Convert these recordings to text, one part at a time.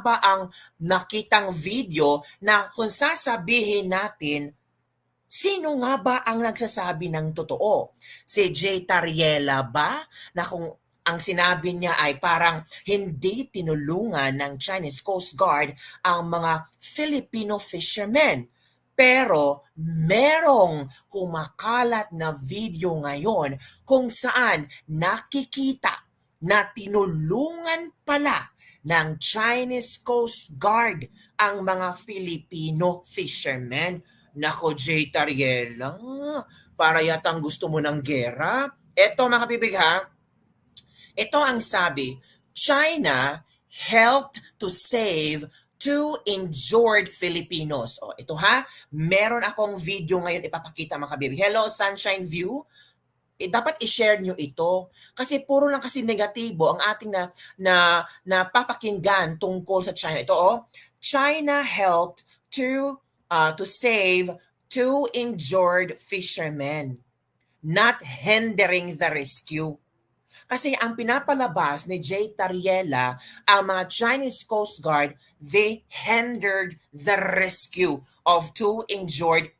ba ang nakitang video na kung sasabihin natin, sino nga ba ang nagsasabi ng totoo? Si Jay Tariela ba? Na kung ang sinabi niya ay parang hindi tinulungan ng Chinese Coast Guard ang mga Filipino fishermen. Pero merong kumakalat na video ngayon kung saan nakikita na tinulungan pala ng Chinese Coast Guard ang mga Filipino fishermen. Nako, Jay Tariela, para yatang gusto mo ng gera. Eto mga kapibig ha, ito ang sabi, China helped to save 2 injured Filipinos. O, ito ha, meron akong video ngayon ipapakita mga kabibig. Hello, Sunshine View. Dapat i-share nyo ito. Kasi puro lang kasi negatibo ang ating napapakinggan tungkol sa China. Ito China helped to save 2 injured fishermen, not hindering the rescue. Kasi ang pinapalabas ni Jay Tariela, ang mga Chinese Coast Guard, they hindered the rescue of 2 injured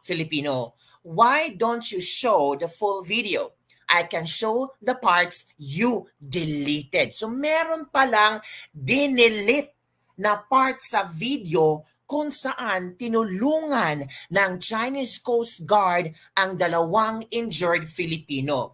Filipino. Why don't you show the full video? I can show the parts you deleted. So meron palang dinelete na part sa video kung saan tinulungan ng Chinese Coast Guard ang 2 injured Filipino.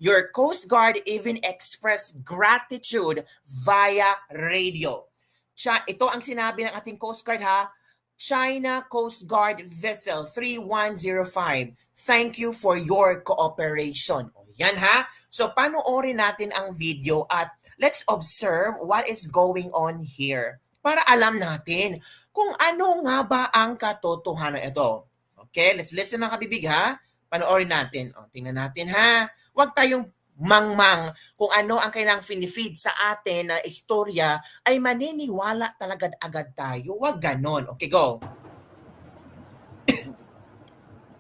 Your Coast Guard even expressed gratitude via radio. Ito ang sinabi ng ating Coast Guard ha. China Coast Guard Vessel 3105. Thank you for your cooperation. Yan ha. So panoorin natin ang video at let's observe what is going on here para alam natin kung ano nga ba ang katotohanan ito. Okay, let's listen mga kabibig ha. Panoorin natin. Tingnan natin ha. Huwag tayong mangmang kung ano ang kailangang finifeed sa atin na istorya ay maniniwala talaga agad tayo. Huwag ganon. Okay, go.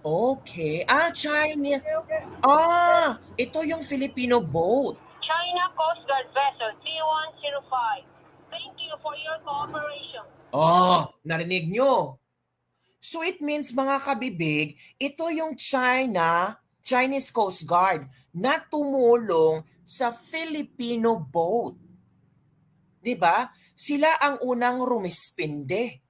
Okay. China. Ito yung Filipino boat. China Coast Guard Vessel 3105. Thank you for your cooperation. Narinig nyo. So it means mga kabibig, ito yung Chinese Coast Guard na tumulong sa Filipino boat. 'Di ba? Sila ang unang rumispinde.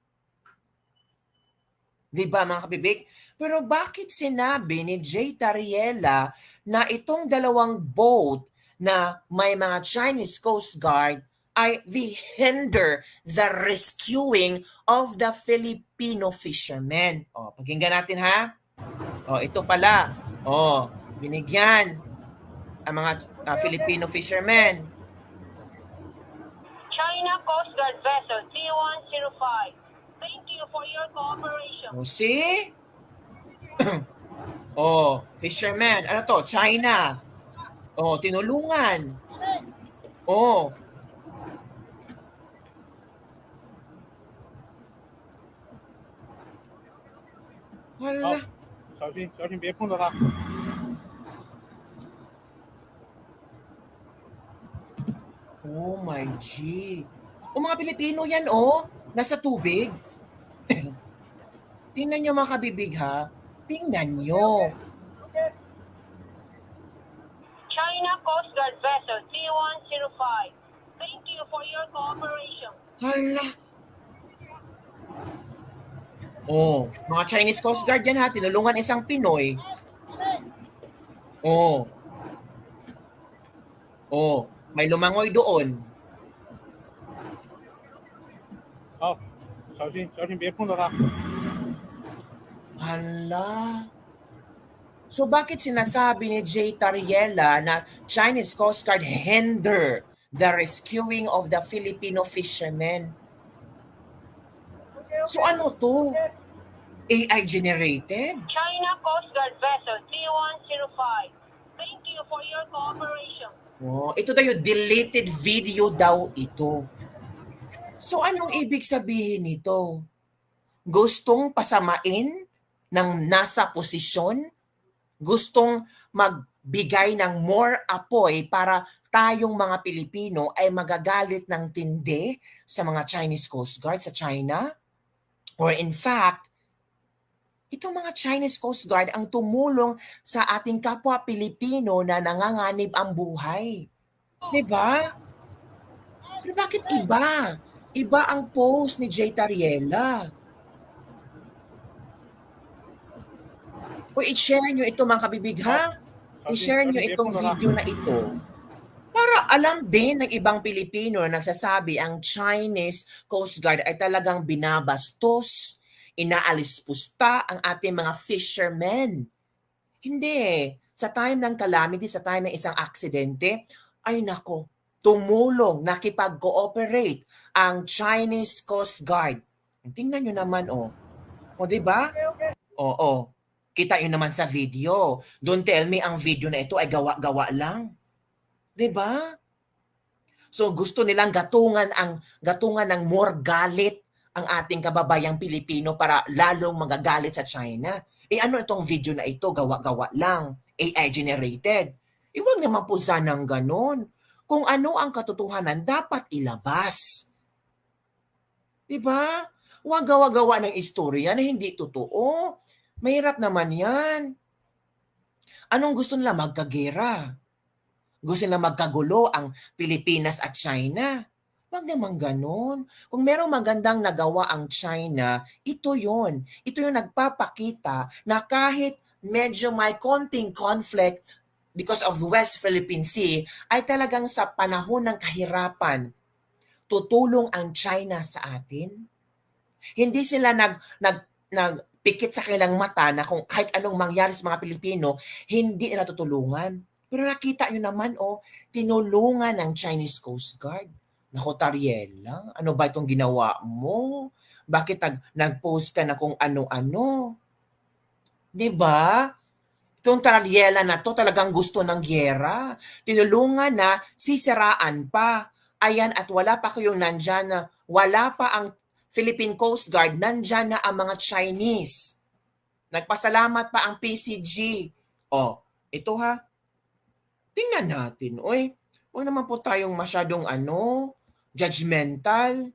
'Di ba mga kabibig? Pero bakit sinabi ni Jay Tariela na itong 2 boat na may mga Chinese Coast Guard ay hinder the rescuing of the Filipino fishermen? Pakinggan natin ha. Ito pala. Binigyan ang mga Filipino fishermen. China Coast Guard Vessel 3105. Thank you for your cooperation. See? Fishermen. Ano to? China. Tinulungan. Hala. 小心，小心，别碰到它。Oh my G. Mga Pilipino yan, nasa tubig. Tingnan nyo mga kabibig ha. Tingnan nyo. China Coast Guard Vessel 3105. Thank you for your cooperation. Hala. Mga Chinese Coast Guard yan ha. Tinulungan isang Pinoy. May lumangoy doon. 小心，小心，别碰到它。 Hala. So bakit sinasabi ni Jay Tariela na Chinese Coast Guard hinder the rescuing of the Filipino fishermen? So ano to? AI generated? China Coast Guard Vessel 3105. Thank you for your cooperation. Ito daw yung deleted video daw ito. So anong ibig sabihin nito? Gustong pasamain ng nasa posisyon? Gustong magbigay ng more apoy para tayong mga Pilipino ay magagalit ng tindi sa mga Chinese Coast Guard sa China? Or in fact, itong mga Chinese Coast Guard ang tumulong sa ating kapwa Pilipino na nanganganib ang buhay. 'Di ba? Pero bakit iba? Iba ang post ni Jay Tariela. O i-share nyo ito mga kabibig ha? I-share nyo itong video na ito. Para alam din ng ibang Pilipino na nagsasabi ang Chinese Coast Guard ay talagang binabastos, inaalis pusta ang ating mga fishermen. Hindi. Sa time ng calamity, sa time ng isang aksidente, ay nako, tumulong, nakipag-cooperate ang Chinese Coast Guard. Tingnan nyo naman, oh. O, diba? Oo. Kita nyo naman sa video. Don't tell me ang video na ito ay gawa-gawa lang. 'Di ba? So gusto nilang gatungan ng more galit ang ating kababayang Pilipino para lalong magagalit sa China. Ano itong video na ito? Gawa-gawa lang. AI generated. Huwag naman po sanang ganon. Kung ano ang katotohanan, dapat ilabas. 'Di ba? Huwag gawa-gawa ng istorya na hindi totoo. Mahirap naman yan. Anong gusto nila? Magkagera. Gusto nila magkagulo ang Pilipinas at China. Huwag naman ganun. Kung merong magandang nagawa ang China, ito yon. Ito yung nagpapakita na kahit medyo may konting conflict because of West Philippine Sea, ay talagang sa panahon ng kahirapan, tutulong ang China sa atin. Hindi sila nagpikit sa kanilang mata na kung kahit anong mangyari sa mga Pilipino, hindi nila tutulungan. Pero nakita nyo naman, tinulungan ng Chinese Coast Guard. Naku, Tariela, ano ba itong ginawa mo? Bakit nag-post ka na kung ano-ano? Diba? Itong Tariela na to talagang gusto ng gyera. Tinulungan na sisiraan pa. Ayan, at wala pa kayong nandyan na, wala pa ang Philippine Coast Guard, nandyan na ang mga Chinese. Nagpasalamat pa ang PCG. Ito ha. Tingnan natin. Huwag naman po tayong masyadong judgmental.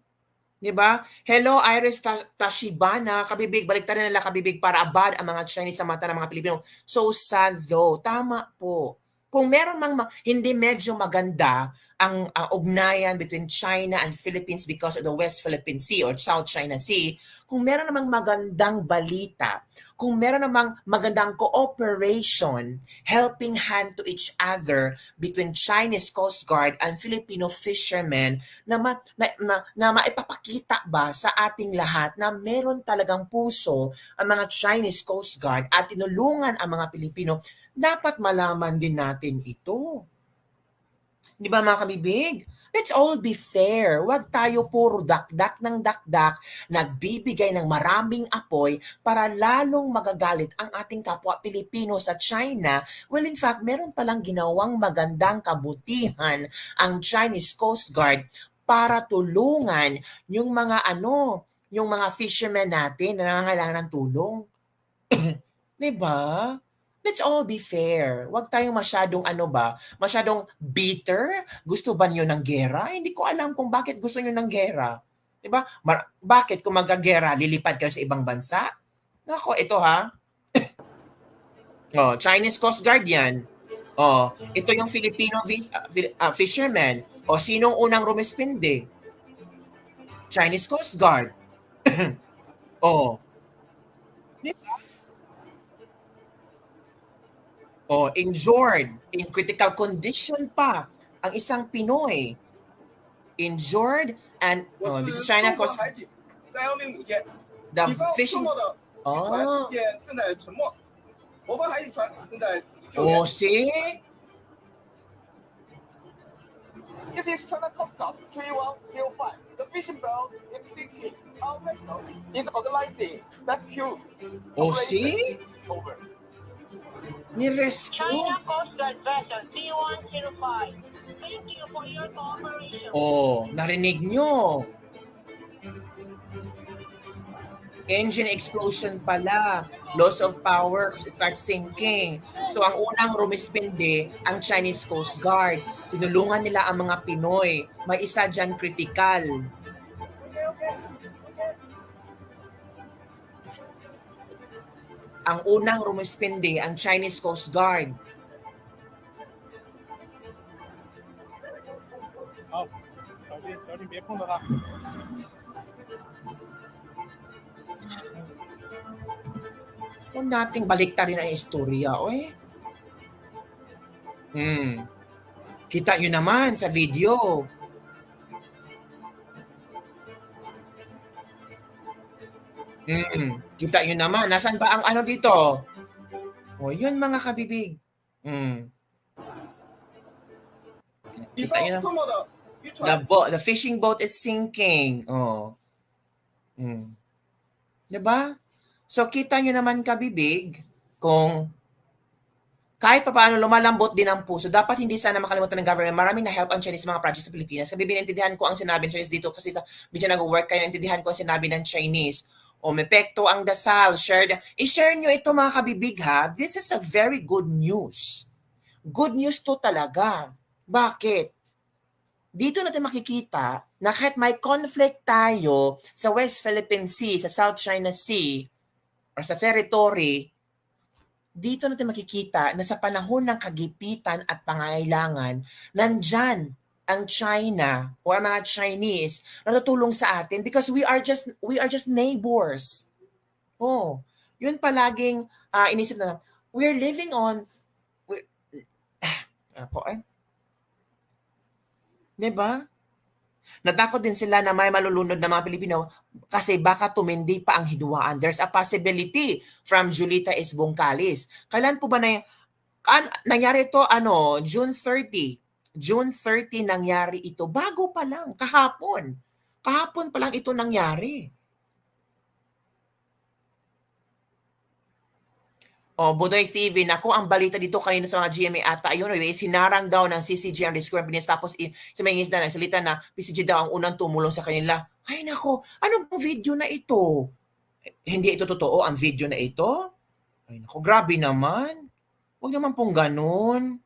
'Di ba? Hello, Iris Tashibana. Kabibig, baliktarin nila kabibig para abad ang mga Chinese sa mata ng mga Pilipino. So sad though. Tama po. Kung meron hindi medyo maganda ang ugnayan between China and Philippines because of the West Philippine Sea or South China Sea, kung meron namang magandang balita, kung meron namang magandang cooperation, helping hand to each other between Chinese Coast Guard and Filipino fishermen na maipapakita ba sa ating lahat na meron talagang puso ang mga Chinese Coast Guard at tinulungan ang mga Pilipino, dapat malaman din natin ito. Di ba mga kabibig? Let's all be fair. Huwag tayo puro dakdak ng dakdak, nagbibigay ng maraming apoy para lalong magagalit ang ating kapwa Pilipino sa China. Well, in fact, meron palang ginawang magandang kabutihan ang Chinese Coast Guard para tulungan yung mga fishermen natin na nangangailangan ng tulong. Diba? Let's all be fair. Huwag tayong masyadong bitter. Gusto ba niyo ng gera? Hindi ko alam kung bakit gusto niyo ng gera. Diba? Bakit kung magagera, lilipad kayo sa ibang bansa? Nako, ito ha. Chinese Coast Guard yan. Ito yung Filipino fishermen. Sinong unang rumispindi? Chinese Coast Guard. Diba? Injured, in critical condition pa ang isang Pinoy. Injured and this is China Coast Guard. The fishing. See? This is China Coast Guard 3105. The fishing boat is sinking. Our vessel is organizing rescue. See? Over. Ni-rescue. China Coast Guard vessel 3105. Thank you for your cooperation. Narinig nyo. Engine explosion pala. Loss of power starts sinking. So ang unang rumispindi ang Chinese Coast Guard. Tinulungan nila ang mga Pinoy. May isa dyan critical. Ang unang rumispindi ang Chinese Coast Guard. 好，小心别碰到它。 Huwag nating baliktarin ang istorya, oy. Kita nyo naman sa video. Kita nyo naman. Nasaan ba ang ano dito? O, yun mga kabibig. Kita nyo naman. The fishing boat is sinking. Oh. Diba? So, kita nyo naman kabibig kung kahit pa paano lumalambot din ang puso, dapat hindi sana makalimutan ng government. Maraming na-help ang Chinese mga projects sa Pilipinas. Kabibig, naintindihan ko ang sinabi ng Chinese dito kasi sa video nag-work kayo, naintindihan ko ang sinabi ng Chinese. O mepekto ang dasal, i-share nyo ito mga kabibig ha. This is a very good news. Good news to talaga. Bakit? Dito natin makikita na kahit may conflict tayo sa West Philippine Sea, sa South China Sea, or sa territory, dito natin makikita na sa panahon ng kagipitan at pangangailangan, nandyan ang China o ang mga Chinese na tutulong sa atin because we are just neighbors. Oh, yun palaging inisip na we're living on diba? Natakot din sila na may malulunod na mga Pilipino kasi baka tumindi pa ang hidwaan. There's a possibility from Julita S. Bongkalis. Kailan po ba nangyari ito? June 30. June 30 nangyari ito. Bago pa lang, kahapon. Kahapon pa lang ito nangyari. Budoy Steven, ako ang balita dito kanina sa mga GMA ata, ayun, sinarang daw ng CCG ang rescue companies tapos sa mga isda nagsalita na PCG daw ang unang tumulong sa kanila. Ay nako, ano bang video na ito? Hindi ito totoo ang video na ito? Ay nako, grabe naman. Huwag naman pong ganun.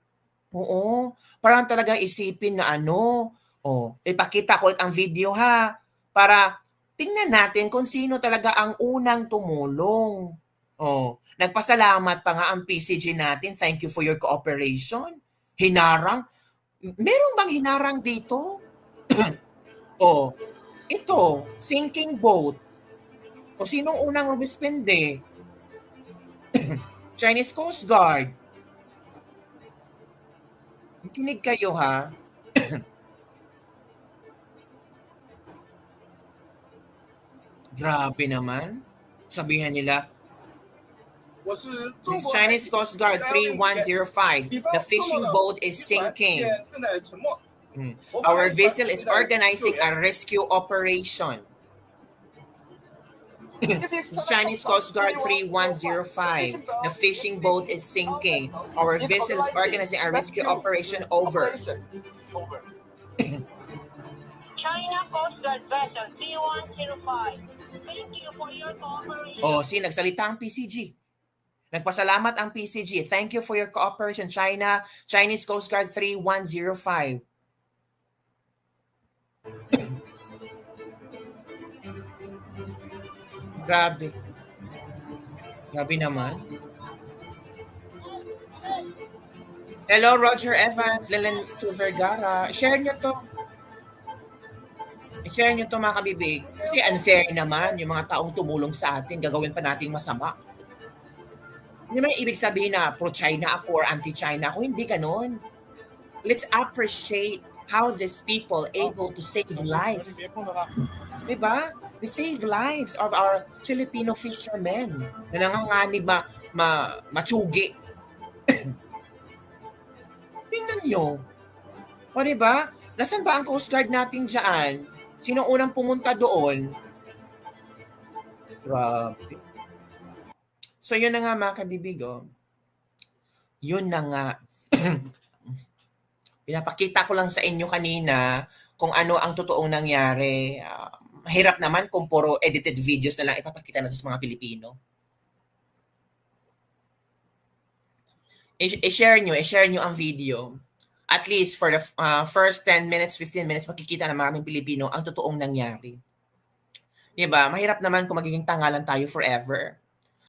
Oo, parang talaga isipin na ipakita ko ulit ang video ha, para tingnan natin kung sino talaga ang unang tumulong. Nagpasalamat pa nga ang PCG natin. Thank you for your cooperation. Hinarang. Meron bang hinarang dito? Ito, sinking boat. O sinong unang rumispende? Chinese Coast Guard. Kinig kayo ha. Grabe naman. Sabihan nila, this Chinese Coast Guard 3105. The fishing boat is sinking. Our vessel is organizing a rescue operation. This Chinese Coast Guard 3105. The fishing boat is sinking. Our vessel is organizing a rescue operation. Over. China Coast Guard vessel 3105. Thank you for your cooperation. Nagsalita ang PCG. Nagpasalamat ang PCG. Thank you for your cooperation, Chinese Coast Guard 3105. Grabe. Grabe naman. Hello, Roger Evans, Lillian Vergara. Share nyo to. I-share nyo to mga kabibig. Kasi unfair naman yung mga taong tumulong sa atin. Gagawin pa natin masama. Hindi naman ibig sabihin na pro-China ako or anti-China ako. Hindi ganon. Let's appreciate how these people able to save life. Diba? They save lives of our Filipino fishermen na nanganganib matsugi. Tingnan nyo. O diba? Nasaan ba ang Coast Guard natin dyan? Sino unang pumunta doon? Grabe. So, yun na nga mga kabibig. Yun na nga. Pinapakita ko lang sa inyo kanina kung ano ang totoong nangyari. Mahirap naman kung puro edited videos na lang ipapakita natin sa mga Pilipino. I-share nyo ang video. At least for the first 10 minutes, 15 minutes, makikita ng maraming Pilipino ang totoong nangyari. Diba? Mahirap naman kung magiging tangalan tayo forever.